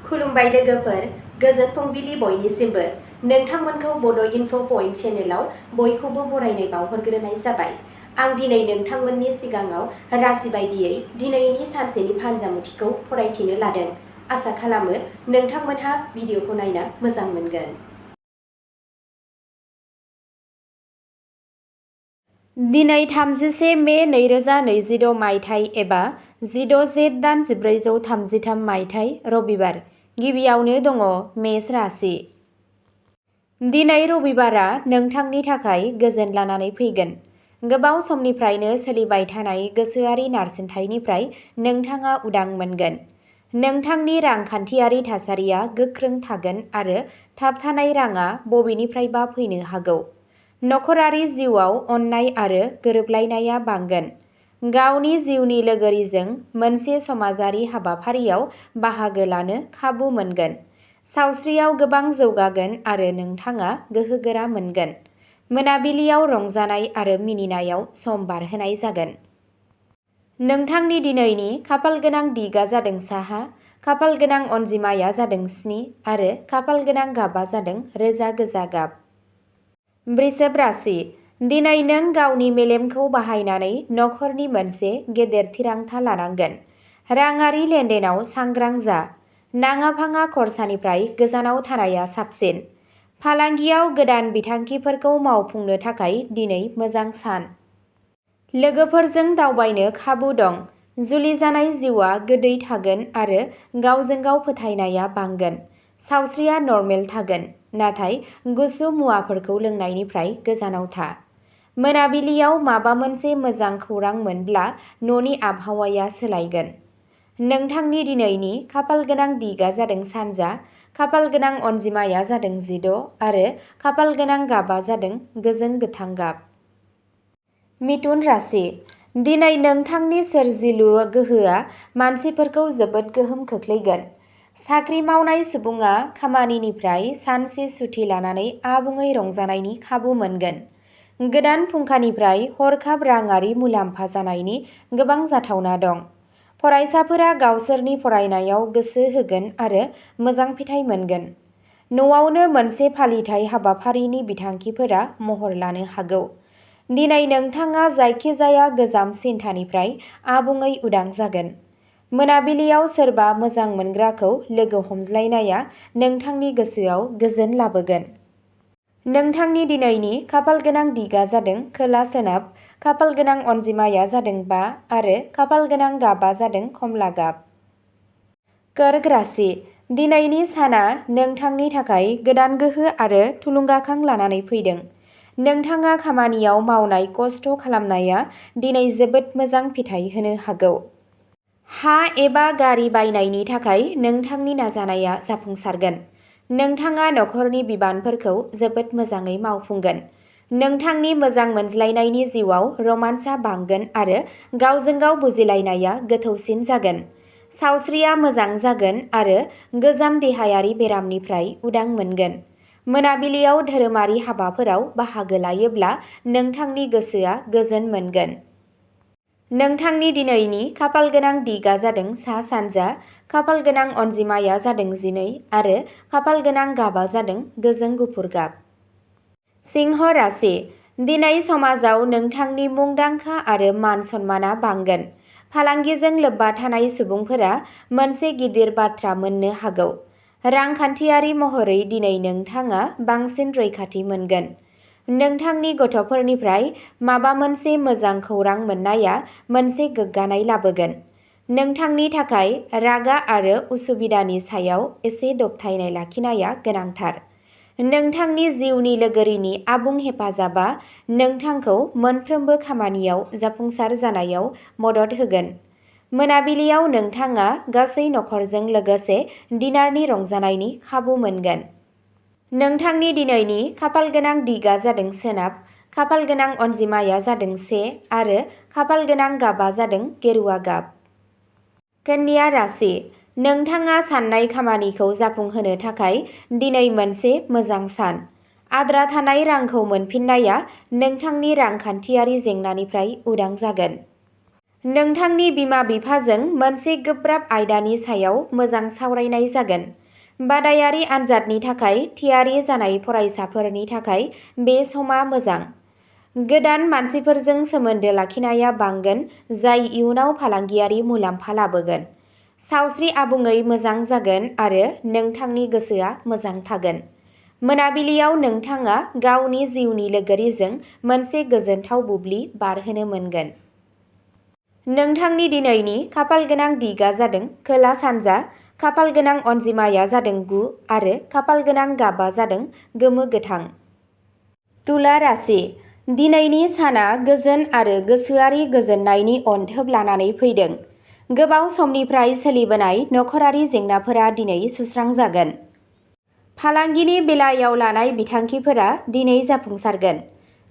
खुलुमबाय लोगोफोर, गोजोन फुंबिलि बयनिसिमबो। नोंथांमोनखौ बड' इनफ' पइन्ट चेनेलाव बयखौबो बरायनाय बावहरग्रोनाय जाबाय। आं दिनै नोंथांमोननि सिगाङाव राशि बायदियै दिनैनि सानसेनि फानजामुथिखौ फरायथिनो लादों। आसा खालामो नोंथांमोनहा भिडिअखौ नायना मोजां मोनगोन। दिनै 31 मे 2026 मायथाइ एबा 16 जेठ दान 1433 मायथाइ रबिबार। गिबियावनो दङ मेष राशि। दिनै रबिबारा नोंथांनि थाखाय गोजोन लानानै फैगोन। गोबाव समनिफ्रायनो सोलिबाय थानाय गोसोआरि नारसिनथायनिफ्राय नोंथाङा उदां मोनगोन। नोंथांनि रांखान्थियारि थासारिया गोख्रों थागोन आरो थाबथानाय राङा बबेनिफ्रायबा फैनो हागौ। नखरारि जिउआव अननाय आरो गोरोबलायनाया बांगोन। गावनि जिउनि लोगोरिजों मोनसे समाजारि हाबाफारियाव बाहागो लानो खाबु मोनगोन। सावस्रियाव गोबां जौगागोन आरो नोंथाङा गोहोगोरा मोनगोन। मोनाबिलियाव रंजानाय आरो मिनिनायाव सम बारहोनाय जागोन। नोंथांनि दिनैनि खाफालगोनां दिगा जादों साहा, खाफालगोनां अनजिमाया जादों 7 आरो खाफालगोनां गाबा जादों रोजा गोजा गाब। वृषभ राशि। दिनै नों गावनि मेलेमखौ बाहायनानै नखरनि मोनसे गेदेर थिरांथा लानांगोन। राङारि लेनदेनाव सांग्रां जा। नाङा-फाङा खरसानिफ्राय गोजानाव थानाया साबसिन। फालांगियाव गोदान बिथांखिफोरखौ मावफुंनो थाखाय दिनै मोजां सान। लोगोफोरजों दावबायनो खाबु दं। जुलि जानाय जिउआ गोदै थागोन आरो गावजों गाव फोथायनाया बांगोन। सावस्रिया नर्मेल थागोन, नाथाय गुसु मुवाफोरखौ लोंनायनिफ्राय गोजानाव था। मोनाबिलियाव माबा मोनसे मोजां खौरां मोनब्ला न'नि आबहावाया सोलायगोन। नोंथांनि दिनैनि खाफालगोनां दिगा जादों सानजा, खाफालगोनां अनजिमाया जादों 16 आरो खाफालगोनां गाबा जादों गोजों गोथां गाब। मिथुन राशि। दिनै नोंथांनि सोरजिलु गोहोआ मानसिफोरखौ जोबोद गोहोम खोख्लैगोन। साख्रि मावनाय सुबुङा खामानिनिफ्राय सानसे सुथि लानानै आबुङै रंजानायनि खाबु मोनगोन। गोदान फुंखानिफ्राय हरखाब राङारि मुलाम्फा जानायनि गोबां जाथावना दं। फरायसाफोरा गावसोरनि फरायनायाव गोसो होगोन आरो मोजां फिथाइ मोनगोन। न'आवनो मोनसे फालिथाय हाबाफारिनि बिथांखिफोरा महर लानो हागौ। दिनै नोंथाङा जायखिजाया गोजाम सिनथानिफ्राय आबुङै उदां जागोन। मोनाबिलियाव सोरबा मोजां मोनग्राखौ लोगो हमज्लायनाया नोंथांनि गोसोआव गोजोन लाबोगोन। नोंथांनि दिनैनि खाफालगोनां दिगा जादों खोला-सोनाब, खाफालगोनां अनजिमाया जादों 5 आरो खाफालगोनां गाबा जादों खमला गाब। कर्क राशि। दिनैनि साना नोंथांनि थाखाय गोदान गोहो आरो थुलुंगाखां लानानै फैदों। नोंथाङा खामानियाव मावनाय खस्थ' खालामनाया दिनै जोबोद मोजां फिथाइ होनो हागौ। हा एबा गारि बायनायनि थाखाय नोंथांनि नाजानाया जाफुंसारगोन। नोंथाङा नखरनि बिबानफोरखौ जोबोद मोजाङै मावफुंगोन। नोंथांनि मोजां मोनज्लायनायनि जिउआव रमान्सआ बांगोन आरो गावजों गाव बुजिलायनाया गोथौसिन जागोन। सावस्रिया मोजां जागोन आरो गोजाम देहायारि बेरामनिफ्राय उदां मोनगोन। मोनाबिलियाव धोरोमारि हाबाफोराव बाहागो लायोब्ला नोंथांनि गोसोआ गोजोन मोनगोन। नोंथांनि दिनैनि खाफालगोनां दिगा जादों सा-सानजा, खाफालगोनां अनजिमाया जादों 12 आरो खाफालगोनां गाबा जादों गोजों गुफुर गाब। सिंह राशि। दिनै समाजाव नोंथांनि मुंदांखा आरो मान-सन्माना बांगोन। फालांगिजों लोब्बा थानाय सुबुंफोरा मोनसे गिदिर बाथ्रा मोननो हागौ। रांखान्थियारि महरै दिनै नोंथाङा बांसिन रैखाथि मोनगोन। नोंथांनि गथ'फोरनिफ्राय माबा मोनसे मोजां खौरां मोननाया मोनसे गोग्गानाय लाबोगोन। नोंथांनि थाखाय रागा आरो उसुबिदानि सायाव एसे दबथायनाय लाखिनाया गोनांथार। नोंथांनि जिउनि लोगोरिनि आबुं हेफाजाबा नोंथांखौ मोनफ्रोमबो खामानियाव जाफुंसार जानायाव मदद होगोन। मोनाबिलियाव नोंथाङा गासै नखरजों लोगोसे डिनारनि रंजानायनि खाबु मोनगोन। नोंथांनि दिनैनि खाफालगोनां दिगा जादों सोनाब, खाफालगोनां अनजिमाया जादों 1 आरो खाफालगोनां गाबा जादों गेरुआ गाब। कन्या राशि। नोंथाङा साननाय खामानिखौ जाफुंहोनो थाखाय दिनै मोनसे मोजां सान। आद्रा थानाय रांखौ मोनफिननाया नोंथांनि रांखान्थियारि जेंनानिफ्राय उदां जागोन। नोंथांनि बिमा-बिफाजों मोनसे गोब्राब आयदानि सायाव मोजां सावरायनाय जागोन। बादायारि आनजादनि थाखाय थियारि जानाय फरायसाफोरनि थाखाय बे समा मोजां। गोदान मानसिफोरजों सोमोन्दो लाखिनाया बांगोन जाय इयुनाव फालांगियारि मुलाम्फा लाबोगोन। सावस्रि आबुङै मोजां जागोन आरो नोंथांनि गोसोआ मोजां थागोन। मोनाबिलियाव नोंथाङा गावनि जिउनि लोगोरिजों मोनसे गोजोनथाव बुब्लि बारहोनो मोनगोन। नोंथांनि दिनैनि खाफालगोनां दिगा जादों खोला-सानजा, खाफालगोनां अनजिमाया जादों 9 आरो खाफालगोनां गाबआ जादों गोमो-गोथां। तुला राशि। दिनैनि साना गोजोन आरो गोसोआरि गोजोननायनि अनथोब लानानै फैदों। गोबाव समनिफ्राय सोलिबोनाय नखरारि जेंनाफोरा दिनै सुस्रांजागोन। फालांगिनि बेलायाव लानाय बिथांखिफोरा दिनै जाफुंसारगोन।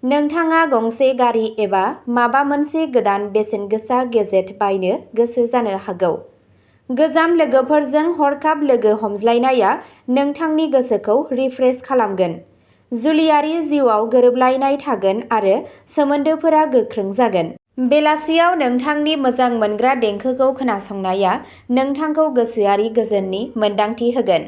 नोंथाङा गंसे गारि एबा माबा मोनसे गोदान बेसेनगोसा गेजेट बायनो गोसो जानो हागौ। गोजाम लोगोफोरजों हरखाब लोगो हमज्लायनाया नोंथांनि गोसोखौ रिफ्रेश खालामगोन। जुलियारि जिउआव गोरोबलायनाय थागोन आरो सोमोन्दोफोरा गोख्रों जागोन। बेलासियाव नोंथांनि मोजां मोनग्रा देंखोखौ खोनासंनाया नोंथांखौ गोसोआरि गोजोननि मोन्दांथि होगोन।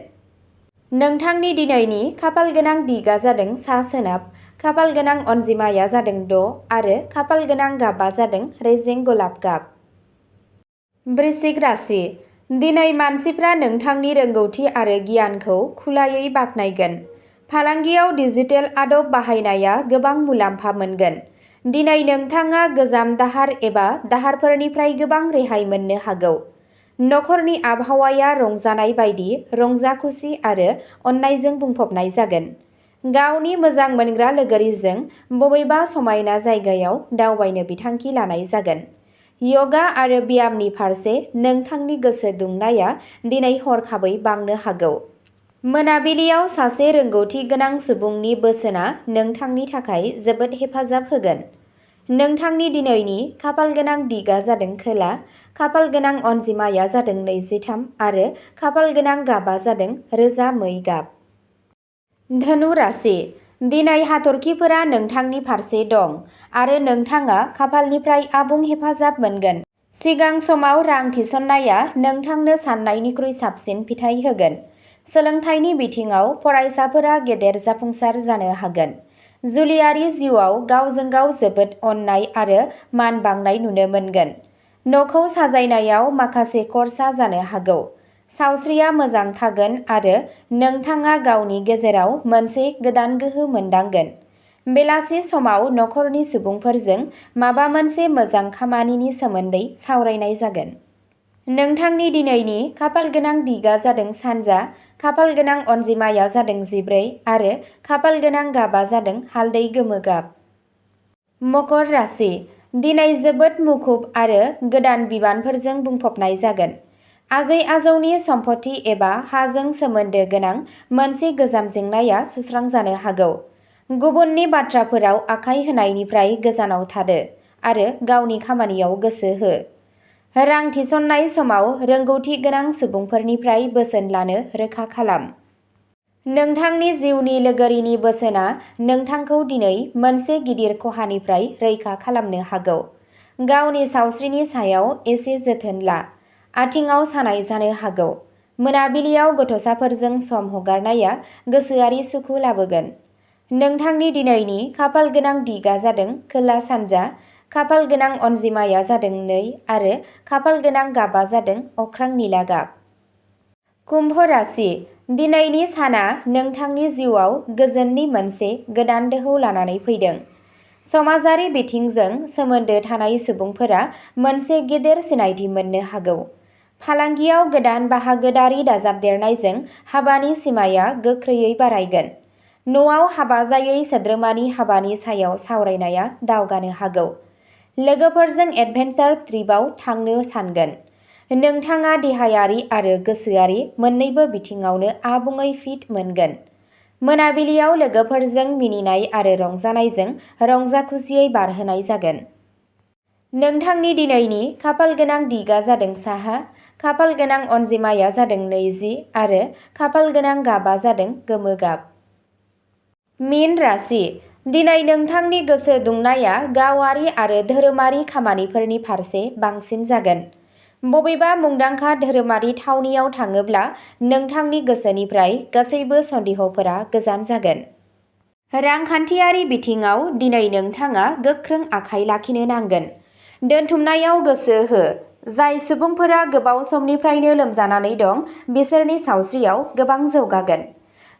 नोंथांनि दिनैनि खाफालगोनां दिगा जादों सा-सोनाब, खाफालगोनां अनजिमाया जादों 6 आरो खाफालगोनां गाबआ जादों रेजें गलाब गाब। वृश्चिक राशि। दिनै मानसिफ्रा नोंथांनि रोंगौथि आरो गियानखौ खुलायै बाख्नायगोन। फालांगियाव डिजिटेल आदब बाहायनाया गोबां मुलाम्फा मोनगोन। दिनै नोंथाङा गोजाम दाहार एबा दाहारफोरनिफ्राय गोबां रेहाय मोननो हागौ। नखरनि आबहावाया रंजानाय बायदि रंजा-खुसि आरो अननायजों बुंफबनाय जागोन। गावनि मोजां मोनग्रा लोगोरिजों बबेबा समायना जायगायाव दावबायनो बिथांखि लानाय जागोन। यगा आरो ब्यामनि फारसे नोंथांनि गोसो दुंनाया दिनै हरखाबै बांनो हागौ। मोनाबिलियाव सासे रोंगौथि गोनां सुबुंनि बोसोनआ नोंथांनि थाखाय जोबोद हेफाजाब होगोन। नोंथांनि दिनैनि खाफालगोनां दिगा जादों खोला, खाफालगोनां अनजिमाया जादों 23 आरो खाफालगोनां गाबआ जादों रोजा मै गाब। धनु राशि। दिनै हाथरखिफोरा नोंथांनि फारसे दं आरो नोंथाङा खाफालनिफ्राय आबुं हेफाजाब मोनगोन। सिगां समाव रां थिसननाया नोंथांनो सान्नायनिख्रुइ साबसिन फिथाय होगोन। सोलोंथाइनि बिथिङाव फरायसाफोरा गेदेर जाफुंसार जानो हागोन। जुलियारि जिउआव गावजों गाव जोबोद अननाय आरो मान बांनाय नुनो मोनगोन। न'खौ साजायनायाव माखासे खर्सा जानो हागौ। सावस्रिया मोजां थागोन आरो नोंथाङा गावनि गेजेराव मोनसे गोदान गोहो मोनदांगोन। बेलासि समाव नखरनि सुबुंफोरजों माबा मोनसे मोजां खामानिनि सोमोन्दै सावरायनाय जागोन। नोंथांनि दिनैनि खाफालगोनां दिगा जादों सानजा, खाफालगोनां अनजिमाया जादों 14 आरो खाफालगोनां गाबआ जादों हालदै गोमो गाब। मकर राशि। दिनै जोबोद मुखुब आरो गोदान बिबानफोरजों बुंफबनाय जागोन। आजै-आजौनि सम्पथि एबा हाजों सोमोन्दो गोनां मोनसे गोजाम जेंनाया सुस्रांजानो हागौ। गुबुननि बाथ्राफोराव आखाय होनायनिफ्राय गोजानाव थादो आरो गावनि खामानियाव गोसो हो। रां थिसननाय समाव रोंगौथि गोनां सुबुंफोरनिफ्राय बोसोन लानो रोखा खालाम। नोंथांनि जिउनि लोगोरिनि बोसोनआ नोंथांखौ दिनै मोनसे गिदिर खहानिफ्राय रैखा खालामनो हागौ। गावनि सावस्रिनि सायाव एसे जोथोन ला। आथिंआव सानाय जानो हागौ। मोनाबिलियाव गथ'साफोरजों सम हगारनाया गोसोआरि सुखु लाबोगोन। नोंथांनि दिनैनि खाफालगोनां दिगा जादों खोला-सानजा, खाफालगोनां अनजिमाया जादों 2 आरो खाफालगोनां गाबआ जादों अख्रां निला गाब। कुम्भ राशि। दिनैनि साना नोंथांनि जिउआव गोजोननि मोनसे गोदान दोहौ लानानै फैदों। समाजारि बिथिंजों सोमोन्दो थानाय सुबुंफोरा मोनसे गेदेर सिनायथि मोननो हागौ। फालांगियाव गोदान बाहागोदारि दाजाबदेरनायजों हाबानि सिमाया गोख्रैयै बारायगोन। न'आव हाबा जायै सोद्रोमानि हाबानि सायाव सावरायनाया दावगानो हागौ। लोगोफोरजों एडभेन्सार ट्रिपआव थांनो सानगोन। नोंथाङा देहायारि आरो गोसोआरि मोन्नैबो बिथिङावनो आबुङै फिट मोनगोन। मोनाबिलियाव लोगोफोरजों मिनिनाय आरो रंजानायजों रंजा-खुसियै बारहोनाय जागोन। नोंथांनि दिनैनि खाफालगोनां दिगा जादों साहा, खाफालगोनां अनजिमाया जादों 20 आरो खाफालगोनां गाबआ जादों गोमो गाब। मीन राशि। दिनै नोंथांनि गोसो दुंनाया गावारि आरो धोरोमारि खामानिफोरनि फारसे बांसिन जागोन। बबेबा मुंदांखा धोरोमारि थावनियाव थाङोब्ला नोंथांनि गोसोनिफ्राय गासैबो सन्देहफोरा गोजान जागोन। रांखान्थियारि बिथिङाव दिनै नोंथाङा गोख्रों आखाइ लाखिनो नांगोन। दोनथुमनायाव गोसो हो। जाय सुबुंफोरा गोबाव समनिफ्रायनो लोमजानानै दं बिसोरनि सावस्रियाव गोबां जौगागोन।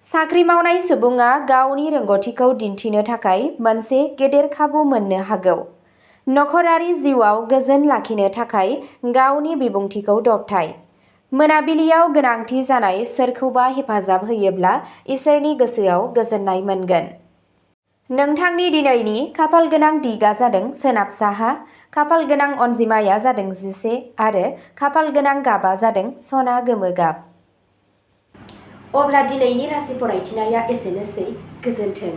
साख्रि मावनाय सुबुङा गावनि रोंग'थिखौ दिन्थिनो थाखाय मोनसे गेदेर खाबु मोननो हागौ। नखरारि जिउआव गोजोन लाखिनो थाखाय गावनि बिबुंथिखौ दबथाय। मोनाबिलियाव गोनांथि जानाय सोरखौबा हेफाजाब होयोब्ला इसोरनि गोसोआव गोजोननाय मोनगोन। नोंथांनि दिनैनि खाफालगोनां दिगआ जादों सोनाब साहा, खाफालगोनां अनजिमाया जादों 11 आरो खाफालगोनां गाबआ जादों सना गोमो गाब। अब्ला दिनैनि राशि फरायथिनाया एसेनोसै। गोजोन्थों।